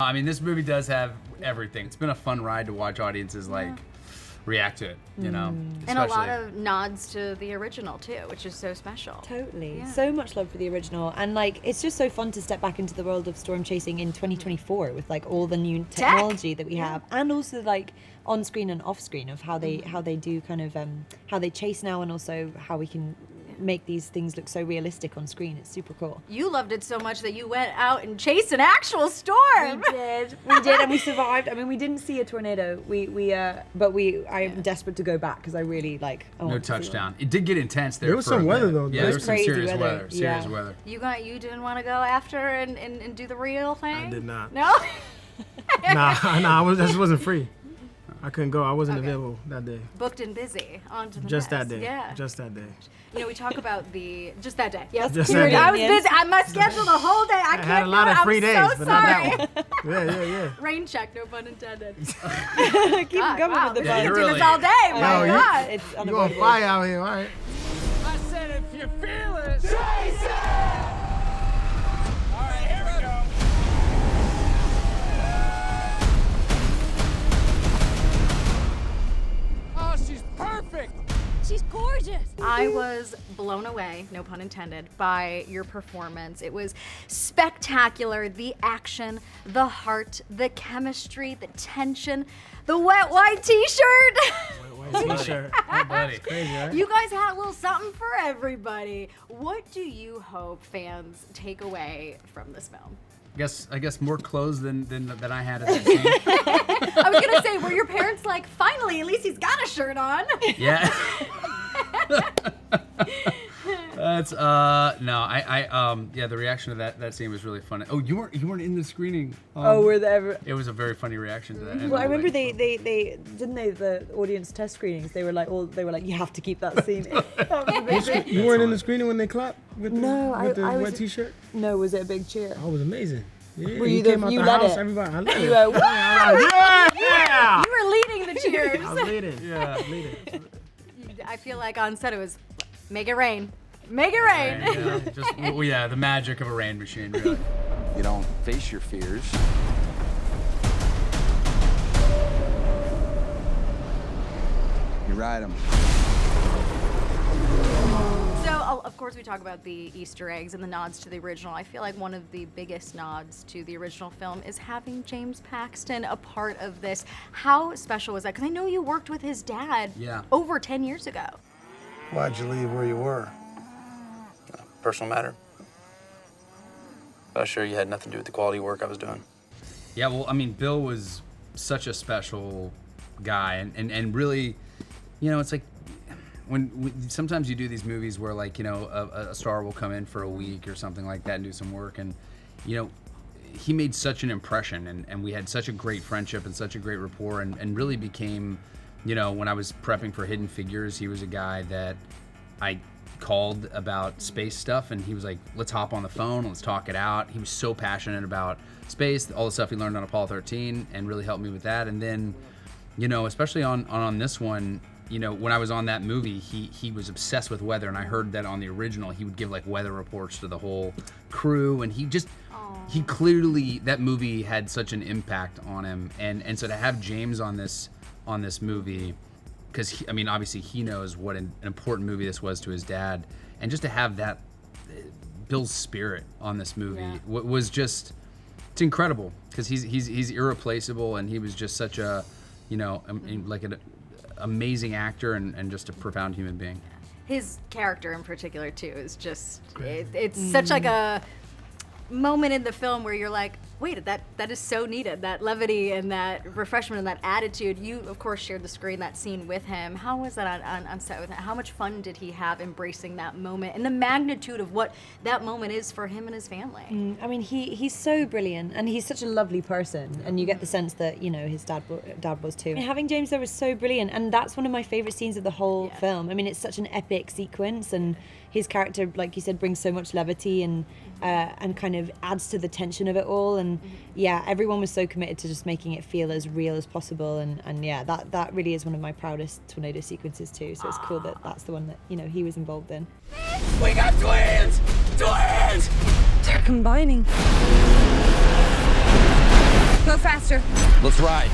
I mean, this movie does have everything. It's been a fun ride to watch audiences like react to it, you know? And a lot of nods to the original too, which is so special. Totally. Yeah. So much love for the original. And like, it's just so fun to step back into the world of storm chasing in 2024 with like all the new technology that we have. And also like on screen and off screen of how they do kind of, how they chase now, and also how we can make these things look so realistic on screen. It's super cool. You loved it so much that you went out and chased an actual storm. We did, and we survived. I mean, we didn't see a tornado. I'm desperate to go back because I really like. No touchdown. It did get intense there. There was some weather though. Yeah, there was some crazy serious weather. Serious Yeah. weather. You didn't want to go after and do the real thing? I did not. No? Nah, that wasn't free. I couldn't go. I wasn't Okay. available that day. Booked and busy. On to the Just next. that day. Yeah. Just that day. You know, we talk about just that day. Yes. Just that day. I was busy. I must schedule the whole day. I can't had a lot do of it. free I'm days, so but sorry. not that one. Yeah. Rain check, no pun intended. Keep God, going wow, with the we Yeah, could you're do really- this all day. My Yo, God. It's You on unavoidable. fire out here, all right? I said if you feel it, chase it! All right, here we go. Oh, she's perfect! She's gorgeous. I was blown away, no pun intended, by your performance. It was spectacular. The action, the heart, the chemistry, the tension, the wet white t-shirt. White t-shirt. Hey, buddy. Crazy, right? You guys had a little something for everybody. What do you hope fans take away from this film? I guess more clothes than I had at that scene. I was gonna say, were your parents like, finally, at least he's got a shirt on? Yeah. That's the reaction to that scene was really funny. Oh, you weren't in the screening. Were they ever? It was a very funny reaction to that. And Well, I remember like- they didn't they the audience test screenings. They were like you have to keep that scene. That was a big thing. You weren't in the screening when they clapped with the, No, with the I wet was- t-shirt? No, was it a big cheer? Oh, it was amazing. Yeah, Were he you the- came out you the led house, it? everybody. I led You it. were, Yeah! You were leading the cheers. I was leading. Yeah. Leading. I feel like on set it was, make it rain. Make it rain. The magic of a rain machine, really. You don't face your fears. You ride them. So, of course, we talk about the Easter eggs and the nods to the original. I feel like one of the biggest nods to the original film is having James Paxton a part of this. How special was that? Because I know you worked with his dad over 10 years ago. Why'd you leave where you were? Personal matter. I was sure you had nothing to do with the quality work I was doing. Yeah, well, I mean, Bill was such a special guy, and really, you know, it's like when sometimes you do these movies where, like, you know, a star will come in for a week or something like that and do some work, and, you know, he made such an impression, and we had such a great friendship and such a great rapport, and really became, you know, when I was prepping for Hidden Figures, he was a guy that I called about space stuff, and he was like, let's hop on the phone, let's talk it out. He was so passionate about space, all the stuff he learned on Apollo 13, and really helped me with that. And then, you know, especially on this one, you know, when I was on that movie, he was obsessed with weather, and I heard that on the original he would give like weather reports to the whole crew, and he clearly, that movie had such an impact on him, and so to have James on this movie, because I mean, obviously he knows what an important movie this was to his dad, and just to have that Bill's spirit on this movie was just, it's incredible, because he's irreplaceable, and he was just such a, you know, like an amazing actor and just a profound human being. His character in particular too is just it's such like a moment in the film where you're like, wait, that is so needed, that levity and that refreshment and that attitude. You of course shared the screen, that scene with him. How was that on set with him? How much fun did he have embracing that moment and the magnitude of what that moment is for him and his family? I mean, he's so brilliant, and he's such a lovely person, and you get the sense that, you know, his dad was too. And having James there was so brilliant, and that's one of my favorite scenes of the whole film. I mean, it's such an epic sequence, and his character, like you said, brings so much levity and kind of adds to the tension of it all. And yeah, everyone was so committed to just making it feel as real as possible. And yeah, that really is one of my proudest tornado sequences too. So it's cool that that's the one that, you know, he was involved in. We got twins! Twins! They're combining. faster. Let's ride.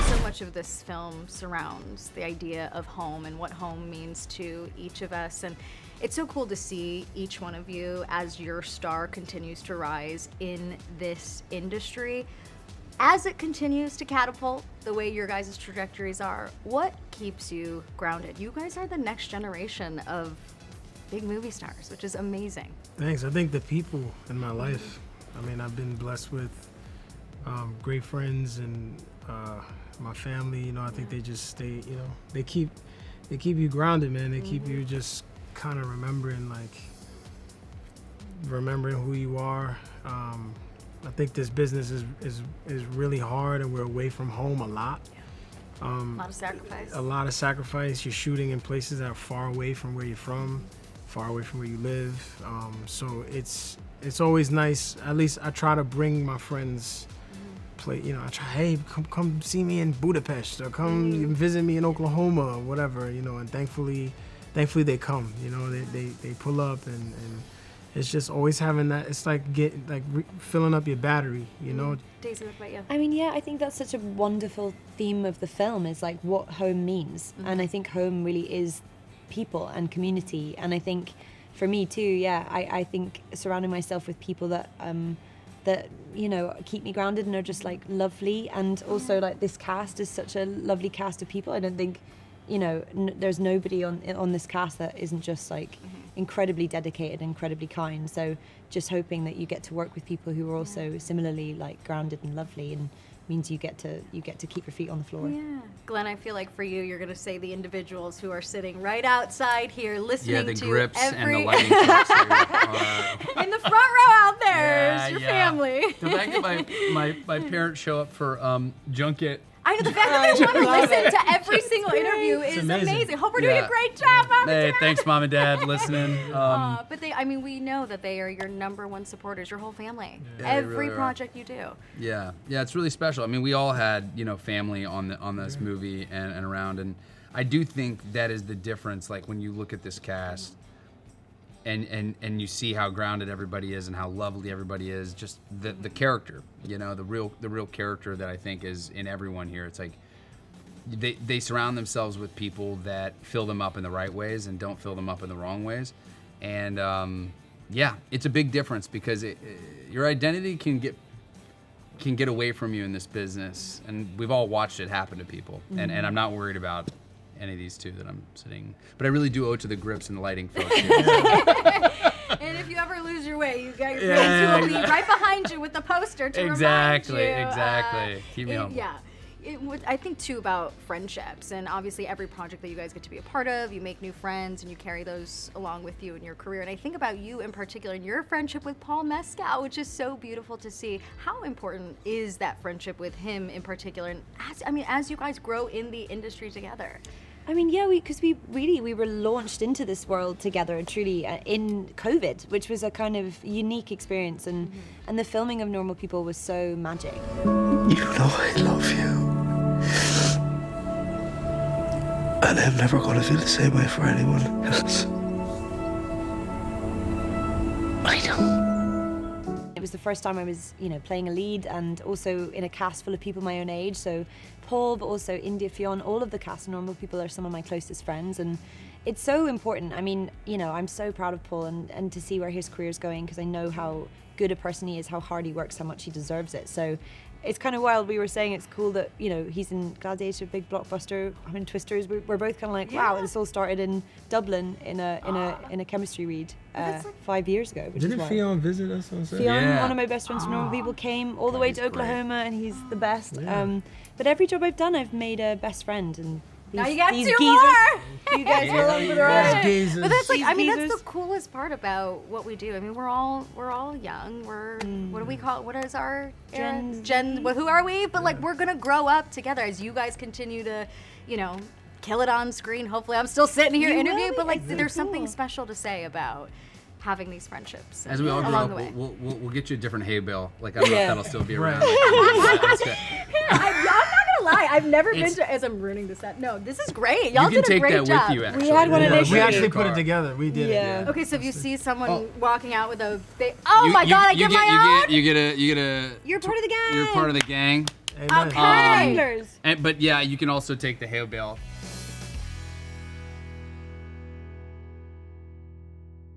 So much of this film surrounds the idea of home and what home means to each of us, and it's so cool to see each one of you as your star continues to rise in this industry. As it continues to catapult the way your guys' trajectories are, what keeps you grounded? You guys are the next generation of big movie stars, which is amazing. Thanks. I think the people in my life. I mean, I've been blessed with great friends and my family. You know, I think they just stay. You know, they keep you grounded, man. They keep you just kind of remembering who you are. I think this business is really hard, and we're away from home a lot. A lot of sacrifice. A lot of sacrifice. You're shooting in places that are far away from where you're from, far away from where you live. So it's always nice. At least I try to bring my friends. I try, hey, come see me in Budapest, or come visit me in Oklahoma, or whatever. You know, and thankfully they come. You know, they pull up and it's just always having that. It's like filling up your battery, you know. Daisy, what about you? I mean, yeah, I think that's such a wonderful theme of the film, is like what home means. And I think home really is people and community. And I think for me too, yeah, I think surrounding myself with people that you know, keep me grounded and are just like lovely. And also like this cast is such a lovely cast of people. I don't think, you know, there's nobody on this cast that isn't just like incredibly dedicated, incredibly kind. So just hoping that you get to work with people who are also similarly like grounded and lovely, and means you get to keep your feet on the floor. Yeah. Glenn, I feel like for you, you're going to say the individuals who are sitting right outside here listening to the grips every... and the lighting clips are... In the front row out there is your family. The fact that my parents show up for junket. I know, the fact that they want to listen to every single interview is amazing. Hope we're doing a great job, Mom and Dad. Hey, thanks, Mom and Dad, listening. But we know that they are your number one supporters, your whole family. Yeah, every really project you do. Yeah, it's really special. I mean, we all had, you know, family on this movie and around, and I do think that is the difference. Like when you look at this cast, and you see how grounded everybody is and how lovely everybody is, just the character, you know, the real character that I think is in everyone here. It's like they surround themselves with people that fill them up in the right ways and don't fill them up in the wrong ways. And it's a big difference because your identity can get away from you in this business, and we've all watched it happen to people. And I'm not worried about any of these two that I'm sitting, but I really do owe it to the grips and the lighting folks. And if you ever lose your way, you got your friends who will be right behind you with the poster to remind you. Exactly. Keep me humble. Yeah. I think too about friendships, and obviously every project that you guys get to be a part of, you make new friends and you carry those along with you in your career. And I think about you in particular and your friendship with Paul Mescal, which is so beautiful to see. How important is that friendship with him in particular? And as you guys grow in the industry together. I mean, yeah, because we were launched into this world together, truly, in COVID, which was a kind of unique experience, and the filming of Normal People was so magic. You know I love you. And I'm never going to feel the same way for anyone else. I know. It was the first time I was, you know, playing a lead and also in a cast full of people my own age. So Paul, but also India Fionn, all of the cast of Normal People are some of my closest friends. And it's so important. I mean, you know, I'm so proud of Paul and to see where his career's going, because I know how good a person he is, how hard he works, how much he deserves it. So it's kind of wild. We were saying it's cool that, you know, he's in Gladiator, big blockbuster. I'm in Twisters. We're both kind of like, wow, this all started in Dublin in a chemistry read 5 years ago. Which Didn't is Fionn visit us on set? Fionn, one of my best friends from Normal People, came all the way to Oklahoma, and he's the best. Yeah. But every job I've done, I've made a best friend, and now you got these two geezers, more. You guys are along for the ride. But that's like, These I mean, that's geezers. the coolest part about what we do. I mean, we're all young. We're what do we call it? What is our Gen? Who are we? But like, we're gonna grow up together as you guys continue to, you know, kill it on screen. Hopefully, I'm still sitting here interviewing. But like, there's something special to say about having these friendships as we all grow along up, the way. we'll get you a different hay bale. Like I don't know if that'll still be around. I'm not gonna lie. I've never been to, as I'm ruining this set. No, this is great. Y'all You can did a take great that job. with you, actually. We had one Yeah, initially. we actually put it together. We did Yeah. it. Okay, so if you see someone Oh. walking out with a big, oh my god, I get my own. You get a. You're part of the gang. You're part of the gang. Amen. Okay. Wranglers. But yeah, you can also take the hay bale